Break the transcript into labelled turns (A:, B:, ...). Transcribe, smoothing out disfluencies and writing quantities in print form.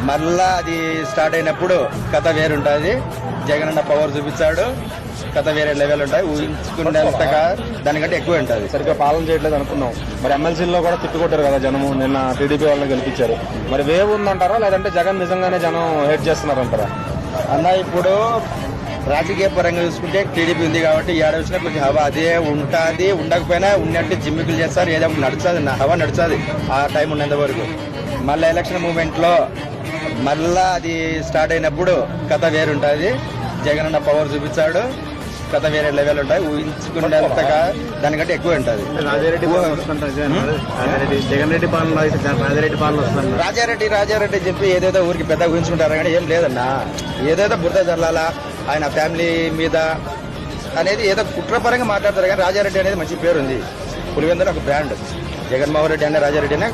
A: మళ్ళా అది స్టార్ట్ అయినప్పుడు కథ వేరుంటుంది. జగన్ అన్న పవర్ చూపించాడు, కథ వేరే లెవెల్ ఉంటాయి. ఊహించుకునేంతగా దానికంటే ఎక్కువ ఉంటుంది.
B: సరిగ్గా పాలన చేయట్లేదు అనుకున్నాం. మరి ఎమ్మెల్సీలో కూడా తిట్టుకుంటారు కదా జనము. నిన్న టీడీపీ వాళ్ళని గెలిపించారు. మరి వేవ్ ఉందంటారా, లేదంటే జగన్ నిజంగానే జనం హేట్ చేస్తున్నారంటారా?
A: అన్న ఇప్పుడు రాజకీయ పరంగా చూసుకుంటే టీడీపీ ఉంది కాబట్టి ఏడ వచ్చినా కొంచెం హవా అదే ఉంటుంది. ఉండకపోయినా ఉన్నట్టు జిమ్మికులు చేస్తారు, ఏదో నడుస్తుంది, హవా నడుస్తుంది ఆ టైం ఉన్నంత వరకు. మళ్ళీ ఎలక్షన్ మూమెంట్ లో మళ్ళా అది స్టార్ట్ అయినప్పుడు కథ వేరుంటుంది. జగన్ అన్న పవర్ చూపించాడు, కథ వేరే లెవెల్ ఉంటాయి. ఊహించుకునేంతగా దానికంటే ఎక్కువ ఉంటుంది. రాజారెడ్డి చెప్పి ఏదేదో ఊరికి పెద్ద ఊహించుకుంటారు కానీ ఏం లేదన్నా. ఏదేదో బురద జల్లాలా ఆయన ఫ్యామిలీ మీద అనేది ఏదో కుట్రపరంగా మాట్లాడతారు కానీ రాజారెడ్డి అనేది మంచి పేరు ఉంది. పులివెందుల ఒక బ్రాండ్. జగన్మోహన్ రెడ్డి అనే రాజారెడ్డి అనే